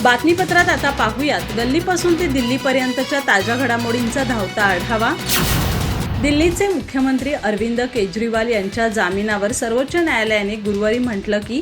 बातमीपत्रात आता पाहूयात गल्लीपासून ते दिल्लीपर्यंतच्या ताज्या घडामोडींचा धावता आढावा। दिल्लीचे मुख्यमंत्री अरविंद केजरीवाल यांच्या जामिनावर सर्वोच्च न्यायालयाने गुरुवारी म्हटलं की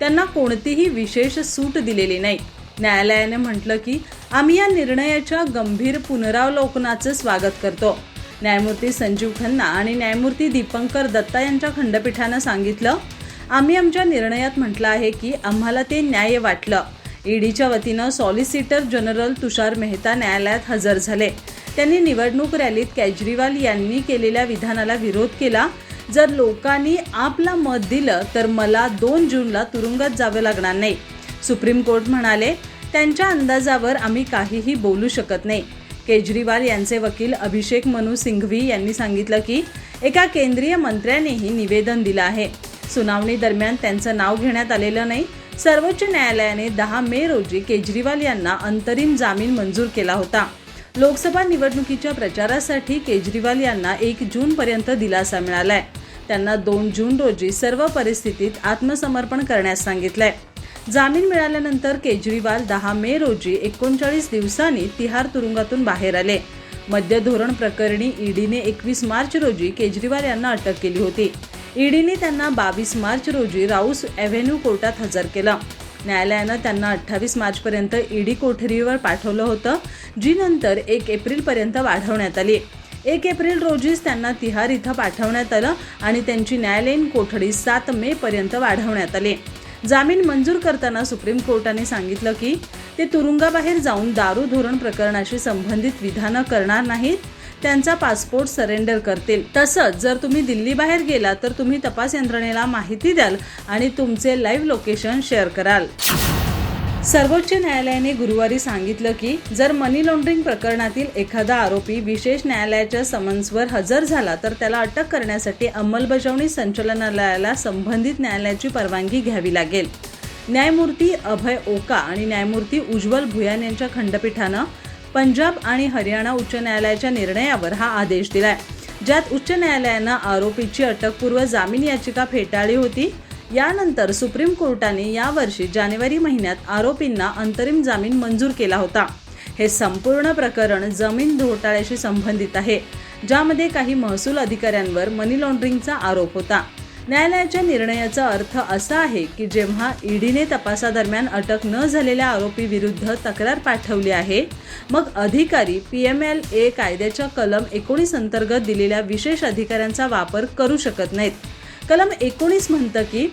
त्यांना कोणतीही विशेष सूट दिलेली नाही। न्यायालयाने म्हटलं की आम्ही या निर्णयाच्या गंभीर पुनरावलोकनाचे स्वागत करतो। न्यायमूर्ती संजीव खन्ना आणि न्यायमूर्ती दीपंकर दत्ता यांच्या खंडपीठाने सांगितलं, आम्ही आमच्या निर्णयात म्हटलं आहे की आम्हाला ते न्याय्य वाटलं। ईडीच्या वतीनं सॉलिसिटर जनरल तुषार मेहता न्यायालयात हजर झाले। त्यांनी निवडणूक रॅलीत केजरीवाल यांनी केलेल्या विधानाला विरोध केला। जर लोकांनी आपला मत दिलं तर मला 2 जूनला तुरुंगात जावं लागणार नाही। सुप्रीम कोर्ट म्हणाले, त्यांच्या अंदाजावर आम्ही काहीही बोलू शकत नाही। केजरीवाल यांचे वकील अभिषेक मनु सिंघवी यांनी सांगितलं की एका केंद्रीय मंत्र्यानेही निवेदन दिलं आहे। सुनावणी दरम्यान त्यांचं नाव घेण्यात आलेलं नाही। सर्वोच्च न्यायालयाने 10 मे रोजी केजरीवाल यांना अंतरिम जामीन मंजूर केला होता। लोकसभा निवडणुकीच्या प्रचारासाठी केजरीवाल यांना 1 जूनपर्यंत दिलासा मिळालाय। त्यांना 2 जून रोजी सर्व परिस्थितीत आत्मसमर्पण करण्यास सांगितलंय। जामीन मिळाल्यानंतर केजरीवाल 10 मे रोजी 39 दिवसांनी तिहार तुरुंगातून बाहेर आले। मद्य धोरण प्रकरणी ईडीने 21 मार्च रोजी केजरीवाल यांना अटक केली होती। ईडीने त्यांना 22 मार्च रोजी राऊस एव्हेन्यू कोर्टात हजर केलं। न्यायालयानं त्यांना 28 मार्चपर्यंत ईडी कोठडीवर पाठवलं होतं, जी नंतर 1 एप्रिलपर्यंत वाढवण्यात आली। 1 एप्रिल रोजीच त्यांना तिहार इथं पाठवण्यात आलं आणि त्यांची न्यायालयीन कोठडी 7 मे पर्यंत वाढवण्यात आली। जामीन मंजूर करताना सुप्रीम कोर्टाने सांगितलं की ते तुरुंगाबाहेर जाऊन दारू धोरण प्रकरणाशी संबंधित विधानं करणार नाहीत, त्यांचा पासपोर्ट सरेंडर करतील। तसंच जर तुम्ही दिल्लीबाहेर गेला तर तुम्ही तपास यंत्रणेला माहिती द्याल आणि तुमचे लाईव्ह लोकेशन शेअर कराल। सर्वोच्च न्यायालयाने गुरुवारी सांगितलं की जर मनी लॉन्ड्रिंग प्रकरणातील एखादा आरोपी विशेष न्यायालयाच्या समन्सवर हजर झाला तर त्याला अटक करण्यासाठी अंमलबजावणी संचालनालयाला संबंधित न्यायालयाची परवानगी घ्यावी लागेल। न्यायमूर्ती अभय ओका आणि न्यायमूर्ती उज्ज्वल भुयान यांच्या खंडपीठानं पंजाब आणि हरियाणा उच्च न्यायालयाच्या निर्णयावर हा आदेश दिलाय, ज्यात उच्च न्यायालयानं आरोपीची अटकपूर्व जामीन याचिका फेटाळली होती। यानंतर सुप्रीम कोर्टाने यावर्षी जानेवारी महिन्यात आरोपींना अंतरिम जामीन मंजूर केला होता। हे संपूर्ण प्रकरण जमीन घोटाळ्याशी संबंधित आहे, ज्यामध्ये काही महसूल अधिकाऱ्यांवर मनी लॉन्ड्रिंगचा आरोप होता। न्यायालयाच्या निर्णयाचा अर्थ असा आहे की जेव्हा ईडीने तपासादरम्यान अटक न झालेल्या आरोपी विरुद्ध तक्रार पाठवली आहे, मग अधिकारी PMLA कायद्याच्या कलम 19 अंतर्गत दिलेल्या विशेष अधिकाऱ्यांचा वापर करू शकत नाहीत। कलम 19 म्हणतं की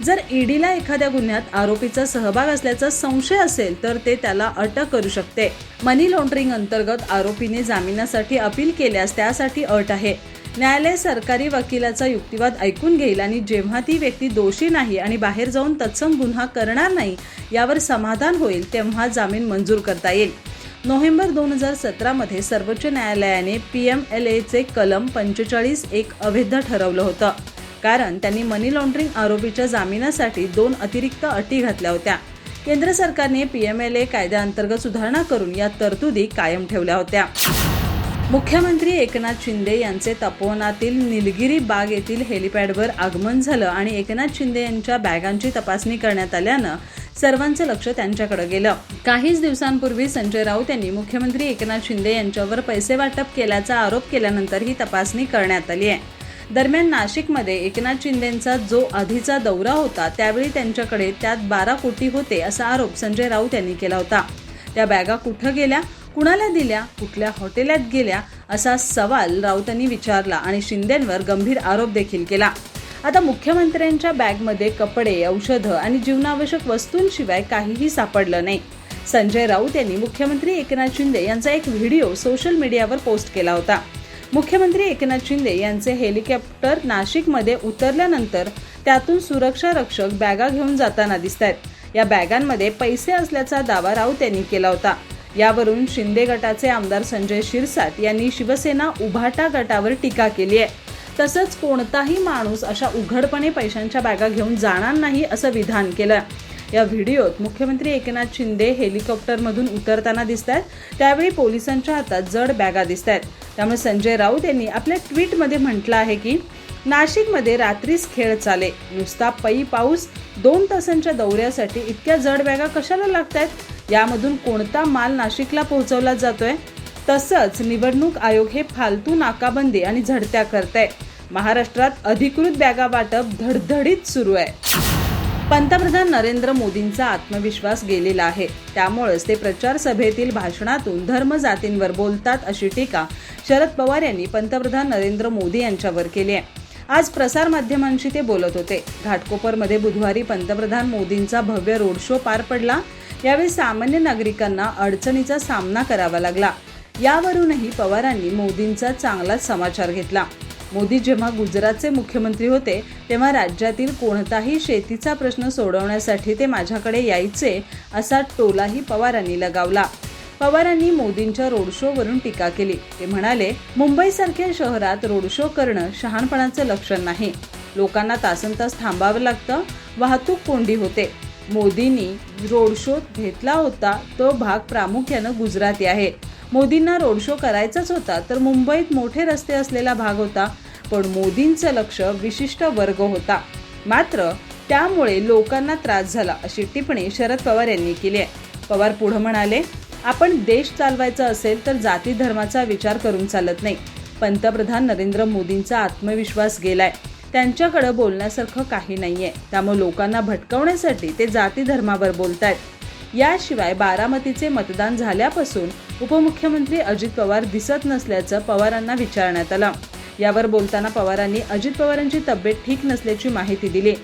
जर ईडीला एखाद्या गुन्ह्यात आरोपीचा सहभाग असल्याचा संशय असेल तर ते त्याला अटक करू शकते। मनी लॉन्ड्रिंग अंतर्गत आरोपीने जामिनासाठी अपील केल्यास त्यासाठी अट आहे। न्यायालय सरकारी वकिलाचा युक्तिवाद ऐकून घेईल आणि जेव्हा ती व्यक्ती दोषी नाही आणि बाहेर जाऊन तत्सम गुन्हा करणार नाही यावर समाधान होईल तेव्हा जामीन मंजूर करता येईल। नोव्हेंबर 2017 मध्ये सर्वोच्च न्यायालयाने PMLAचे कलम 45(1) अवैध ठरवलं होतं, कारण त्यांनी मनी लॉन्ड्रिंग आरोपीच्या जामिनासाठी 2 अतिरिक्त अटी घातल्या होत्या। केंद्र सरकारने PMLA कायद्याअंतर्गत सुधारणा करून या तरतुदी कायम ठेवल्या होत्या। मुख्यमंत्री एकनाथ शिंदे यांचे तपोवनातील निलगिरी बाग येथील हेलिपॅडवर आगमन झालं आणि एकनाथ शिंदे यांच्या बॅगांची तपासणी करण्यात आल्यानं सर्वांचं लक्ष त्यांच्याकडे गेलं। काहीच दिवसांपूर्वी संजय राऊत यांनी मुख्यमंत्री एकनाथ शिंदे यांच्यावर पैसे वाटप केल्याचा आरोप केल्यानंतर ही तपासणी करण्यात आली आहे। दरम्यान नाशिकमध्ये एकनाथ शिंदेंचा जो आधीचा दौरा होता त्यावेळी त्यांच्याकडे त्यात 12 कोटी होते असा आरोप संजय राऊत यांनी केला होता। त्या बॅगा कुठं गेल्या, कुणाला दिल्या, कुठल्या हॉटेलात गेल्या असा सवाल राऊतांनी विचारला आणि शिंदेंवर गंभीर आरोप देखील केला। आता मुख्यमंत्र्यांच्या बॅगमध्ये कपडे, औषधं आणि जीवनावश्यक वस्तूंशिवाय काहीही सापडलं नाही। संजय राऊत यांनी मुख्यमंत्री एकनाथ शिंदे यांचा एक व्हिडिओ सोशल मीडियावर पोस्ट केला होता। मुख्यमंत्री एकनाथ शिंदे यांचे हेलिकॉप्टर नाशिकमध्ये उतरल्यानंतर त्यातून सुरक्षा रक्षक बॅगा घेऊन जाताना दिसतायत। या बॅगांमध्ये पैसे असल्याचा दावा राऊत यांनी केला होता। यावरून शिंदे गटाचे आमदार संजय शिरसाट यांनी शिवसेना उभाटा गटावर टीका केली आहे। तसंच कोणताही माणूस अशा उघडपणे पैशांच्या बॅगा घेऊन जाणार नाही असं विधान केलं। या व्हिडिओत मुख्यमंत्री एकनाथ शिंदे हेलिकॉप्टरमधून उतरताना दिसतात, त्यावेळी पोलिसांच्या हातात जड बॅगा दिसतात. त्यामुळे संजय राऊत यांनी आपल्या ट्विटमध्ये म्हटलं आहे की नाशिकमध्ये रात्रीच खेळ चाले, नुसता पै पाऊस 2 तासांच्या दौऱ्यासाठी इतक्या जड बॅगा कशाला लागतात? यामधून कोणता माल नाशिकला पोहोचवला जातोय? तसंच निवडणूक आयोग हे फालतू नाकाबंदी आणि झडत्या करताय. महाराष्ट्रात अधिकृत बॅगा वाटप धडधडीत सुरू आहे. पंतप्रधान नरेंद्र मोदींचा आत्मविश्वास गेलेला आहे, त्यामुळेच ते प्रचार सभेतील भाषणातून धर्म जातींवर बोलतात अशी टीका शरद पवार यांनी पंतप्रधान नरेंद्र मोदी यांच्यावर केली आहे. आज प्रसार माध्यमांशी ते बोलत होते. घाटकोपरमध्ये बुधवारी पंतप्रधान मोदींचा भव्य रोड शो पार पडला. यावेळी सामान्य नागरिकांना अडचणीचा सामना करावा लागला. यावरूनही पवारांनी मोदींचा चांगलाच समाचार घेतला. मोदी जेव्हा गुजरातचे मुख्यमंत्री होते तेव्हा राज्यातील कोणताही शेतीचा प्रश्न सोडवण्यासाठी ते माझ्याकडे यायचे असा टोलाही पवारांनी लगावला. पवारांनी मोदींच्या रोड शोवरून टीका केली. ते म्हणाले, मुंबईसारख्या शहरात रोड शो करणं शहाणपणाचं लक्षण नाही. लोकांना तासनतास थांबावं लागतं, वाहतूक कोंडी होते. मोदींनी रोड शो घेतला होता तो भाग प्रामुख्यानं गुजराती आहे. मोदींना रोड शो करायचाच होता तर मुंबईत मोठे रस्ते असलेला भाग होता, पण मोदींचं लक्ष विशिष्ट वर्ग होता, मात्र त्यामुळे लोकांना त्रास झाला अशी टिप्पणी शरद पवार यांनी केली आहे. पवार पुढे म्हणाले, आपण देश चालवायचा असेल तर जाती धर्माचा विचार करून चालत नाही. पंतप्रधान नरेंद्र मोदींचा आत्मविश्वास गेलाय, त्यांच्याकडे बोलण्यासारखं काही नाहीये, त्यामुळे लोकांना भटकवण्यासाठी ते जाती धर्मावर बोलतायत. याशिवाय बारामतीचे मतदान झाल्यापासून उपमुख्यमंत्री अजित पवार दिसत नसल्याचं पवारांना विचारण्यात आलं. यावर बोलताना पवारांनी अजित पवारांची तब्येत ठीक नसल्याची माहिती दिली.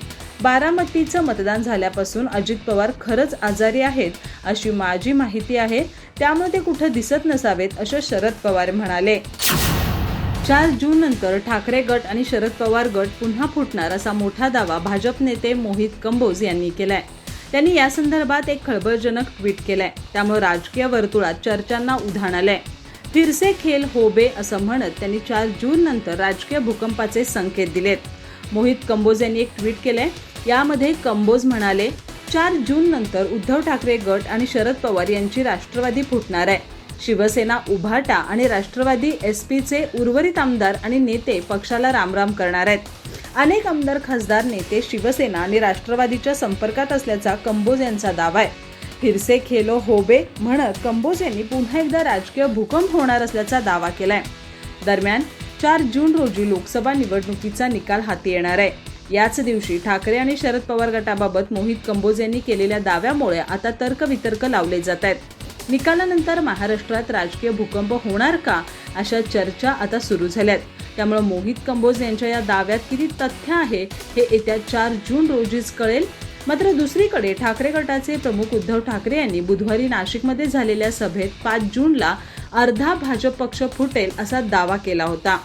बारामतीचं मतदान झाल्यापासून अजित पवार खरंच आजारी आहेत अशी माझी माहिती आहे, त्यामुळे ते कुठं दिसत नसावेत असं शरद पवार म्हणाले. 4 जून नंतर ठाकरे गट आणि शरद पवार गट पुन्हा फुटणार असा मोठा दावा भाजप नेते मोहित कंबोज यांनी केलाय. त्यांनी या संदर्भात एक खळबळजनक ट्विट केलंय. त्यामुळे राजकीय वर्तुळात चर्चांना उधाण आलंय. फिरसे खेल होबे असं म्हणत त्यांनी 4 जून नंतर राजकीय भूकंपाचे संकेत दिलेत. मोहित कंबोज यांनी एक ट्विट केलंय. यामध्ये कंबोज म्हणाले, 4 जून नंतर उद्धव ठाकरे गट आणि शरद पवार यांची राष्ट्रवादी फुटणार आहे. शिवसेना, उभाटा आणि राष्ट्रवादी एसपीचे उर्वरित आमदार आणि नेते पक्षाला रामराम करणार आहेत. अनेक आमदार, खासदार, नेते शिवसेना आणि राष्ट्रवादीच्या संपर्कात असल्याचा कंबोज यांचा दावा आहे. फिरसे खेलो होबे म्हणत कंबोज यांनी पुन्हा एकदा राजकीय भूकंप होणार असल्याचा दावा केलाय. दरम्यान 4 जून रोजी लोकसभा निवडणुकीचा निकाल हाती येणार आहे. याच दिवशी ठाकरे आणि शरद पवार गटाबाबत मोहित कंबोज यांनी केलेल्या दाव्यामुळे आता तर्कवितर्क लावले जात आहेत. निकालानंतर महाराष्ट्रात राजकीय भूकंप होणार का अशा चर्चा आता सुरू झाल्यात. त्यामुळे मोहित कंबोज यांच्या या दाव्यात किती तथ्य आहे हे येत्या 4 जून रोजीच कळेल. मात्र दुसरीकडे ठाकरे गटाचे प्रमुख उद्धव ठाकरे यांनी बुधवारी नाशिकमध्ये झालेल्या सभेत 5 जूनला अर्धा भाजप पक्ष फुटेल असा दावा केला होता.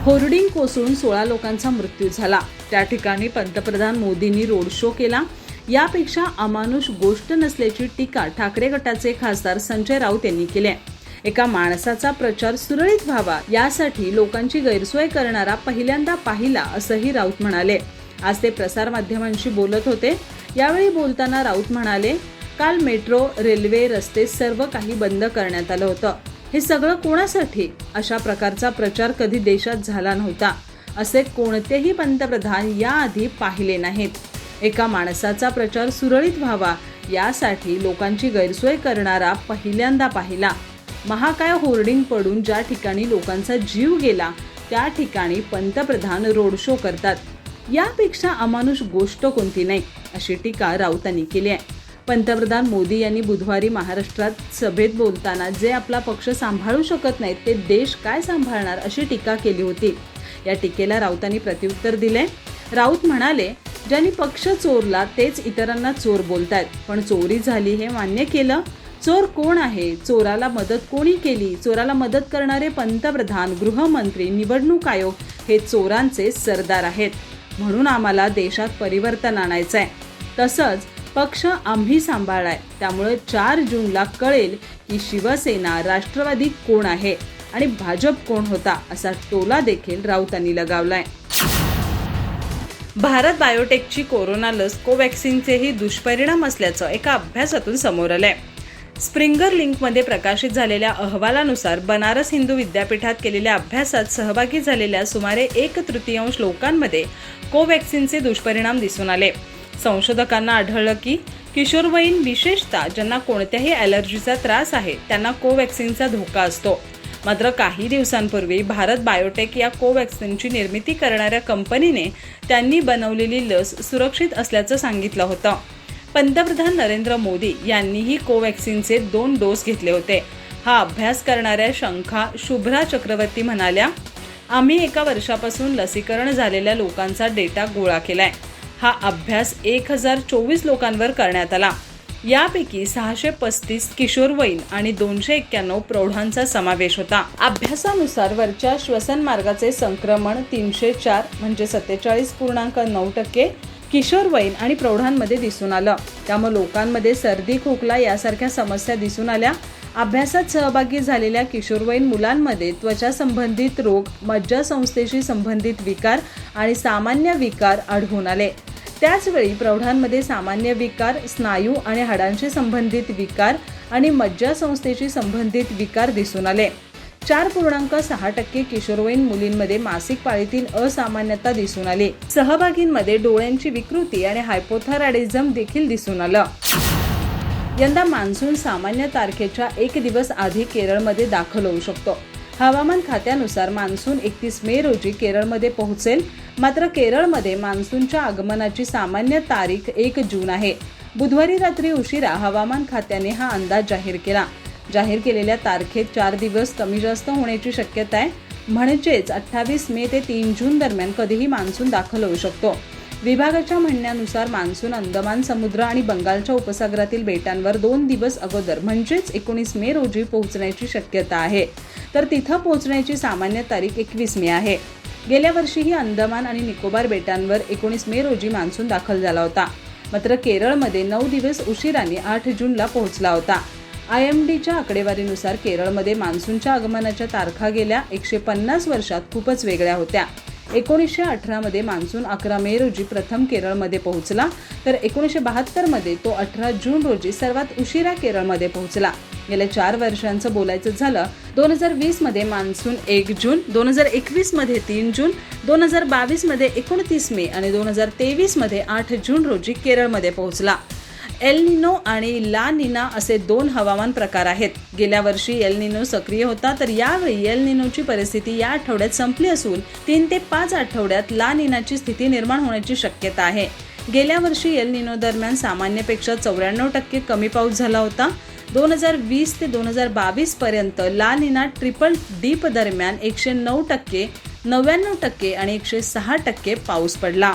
होर्डिंग कोसळून 16 लोकांचा मृत्यू झाला. त्या ठिकाणी पंतप्रधान मोदींनी रोड शो केला. यापेक्षा अमानुष गोष्ट नसल्याची टीका ठाकरे गटाचे खासदार संजय राऊत यांनी केली आहे. एका माणसाचा प्रचार सुरळीत व्हावा यासाठी लोकांची गैरसोय करणारा पहिल्यांदा पाहिला असंही राऊत म्हणाले. आज ते प्रसार माध्यमांशी बोलत होते. यावेळी बोलताना राऊत म्हणाले, काल मेट्रो, रेल्वे, रस्ते सर्व काही बंद करण्यात आलं होतं. हे सगळं कोणासाठी? अशा प्रकारचा प्रचार कधी देशात झाला नव्हता. असे कोणतेही पंतप्रधान याआधी पाहिले नाहीत. एका माणसाचा प्रचार सुरळीत व्हावा यासाठी लोकांची गैरसोय करणारा पहिल्यांदा पाहिला. महाकाय होर्डिंग पडून ज्या ठिकाणी लोकांचा जीव गेला त्या ठिकाणी पंतप्रधान रोड शो करतात. यापेक्षा अमानुष गोष्ट कोणती नाही अशी टीका राऊतांनी केली आहे. पंतप्रधान मोदी यांनी बुधवारी महाराष्ट्रात सभेत बोलताना जे आपला पक्ष सांभाळू शकत नाहीत ते देश काय सांभाळणार अशी टीका केली होती. या टीकेला राऊतांनी प्रत्युत्तर दिले. राऊत म्हणाले, ज्यांनी पक्ष चोरला तेच इतरांना चोर बोलतायत, पण चोरी झाली हे मान्य केलं. चोर कोण आहे? चोराला मदत कोणी केली? चोराला मदत करणारे पंतप्रधान, गृहमंत्री, निवडणूक आयोग हे चोरांचे सरदार आहेत. म्हणून आम्हाला देशात परिवर्तन आणायचं आहे. तसंच पक्ष आम्ही सांभाळलाय. त्यामुळे 4 जूनला कळेल की शिवसेना, राष्ट्रवादी कोण आहे आणि भाजप कोण होता असा टोला देखील राऊतांनी लगावलाय. भारत बायोटेकची कोरोना लस कोवॅक्सिनचेही दुष्परिणाम असल्याचं एका अभ्यासातून समोर आलंय. स्प्रिंगर लिंकमध्ये प्रकाशित झालेल्या अहवालानुसार बनारस हिंदू विद्यापीठात केलेल्या अभ्यासात सहभागी झालेल्या सुमारे 1/3 लोकांमध्ये कोवॅक्सिनचे दुष्परिणाम दिसून आले. संशोधकांना आढळलं की किशोरवयीन, विशेषतः ज्यांना कोणत्याही ॲलर्जीचा त्रास आहे, त्यांना कोवॅक्सिनचा धोका असतो. मात्र काही दिवसांपूर्वी भारत बायोटेक या कोवॅक्सिनची निर्मिती करणाऱ्या कंपनीने त्यांनी बनवलेली लस सुरक्षित असल्याचं सांगितलं होतं. पंतप्रधान नरेंद्र मोदी यांनीही कोवॅक्सिनचे 2 डोस घेतले होते. हा अभ्यास करणाऱ्या शंखा शुभ्रा चक्रवर्ती म्हणाल्या, आम्ही 1 वर्षापासून लसीकरण झालेल्या लोकांचा डेटा गोळा केलाय. हा अभ्यास 1024 लोकांवर करण्यात आला. यापैकी 635 किशोरवयीन आणि 291 प्रौढांचा समावेश होता. अभ्यासानुसार वरच्या श्वसन मार्गाचे संक्रमण 304 म्हणजे 47.9% किशोरवयीन आणि प्रौढांमध्ये दिसून आलं. त्यामुळे लोकांमध्ये सर्दी, खोकला यासारख्या समस्या दिसून आल्या. अभ्यासात सहभागी झालेल्या किशोरवयीन मुलांमध्ये त्वचा संबंधित रोग, मज्जासंस्थेशी संबंधित विकार आणि सामान्य विकार आढळून आले. त्याचवेळी प्रौढांमध्ये सामान्य विकार, स्नायू आणि हाडांशी संबंधित विकार आणि मज्जासंस्थेशी संबंधित विकार दिसून आले. 4.6% किशोरवयीन मुलींमध्ये मासिक पाळीतील असामान्यता दिसून आली. सहभागींमध्ये डोळ्यांची विकृती आणि हायपोथायरॉइडिझम देखील दिसून आलं. यंदा मान्सून सामान्य तारखेच्या 1 दिवस आधी केरळमध्ये दाखल होऊ शकतो. हवामान खात्यानुसार मान्सून 31 मे रोजी केरळमध्ये पोहोचेल. मात्र केरळमध्ये मान्सूनच्या आगमनाची सामान्य तारीख 1 जून आहे. बुधवारी रात्री उशिरा हवामान खात्याने हा अंदाज जाहीर केला. जाहीर केलेल्या तारखेत 4 दिवस कमी जास्त होण्याची शक्यता आहे. म्हणजेच 28 मे ते 3 जून दरम्यान कधीही मान्सून दाखल होऊ शकतो. विभागाच्या म्हणण्यानुसार मान्सून अंदमान समुद्र आणि बंगालच्या उपसागरातील बेटांवर 2 दिवस अगोदर म्हणजेच 19 मे रोजी पोहोचण्याची शक्यता आहे. तर तिथं पोहोचण्याची सामान्य तारीख 21 मे आहे. गेल्या वर्षीही अंदमान आणि निकोबार बेटांवर 19 मे रोजी मान्सून दाखल झाला होता. मात्र केरळमध्ये 9 दिवस उशिराने 8 जूनला पोहोचला होता. IMDच्या आकडेवारीनुसार केरळमध्ये मान्सूनच्या आगमनाच्या तारखा गेल्या 150 वर्षात खूपच वेगळ्या होत्या. 1918 मध्ये मान्सून 11 मे रोजी प्रथम केरळमध्ये पोहोचला, तर 1972 मध्ये तो 18 जून रोजी सर्वात उशिरा केरळमध्ये पोहोचला. गेल्या 4 वर्षांचं बोलायचं झालं, 2020 मध्ये मान्सून 1 जून, 2021 मध्ये 3 जून, 2022 मध्ये 29 मे आणि 2023 मध्ये 8 जून रोजी केरळमध्ये पोहोचला. एल निनो आणि ला निना असे 2 हवामान प्रकार आहेत. गेल्या वर्षी एल निनो सक्रिय होता, तर यावेळी एल निनोची परिस्थिती या आठवड्यात संपली असून 3 ते 5 आठवड्यात ला निनाची स्थिती निर्माण होण्याची शक्यता आहे. गेल्या वर्षी एल निनो दरम्यान सामान्यपेक्षा 94% कमी पाऊस झाला होता. 2020 ते 2022 पर्यंत ला निना ट्रिपल डीप दरम्यान 109%, 99% आणि 106% पाऊस पडला.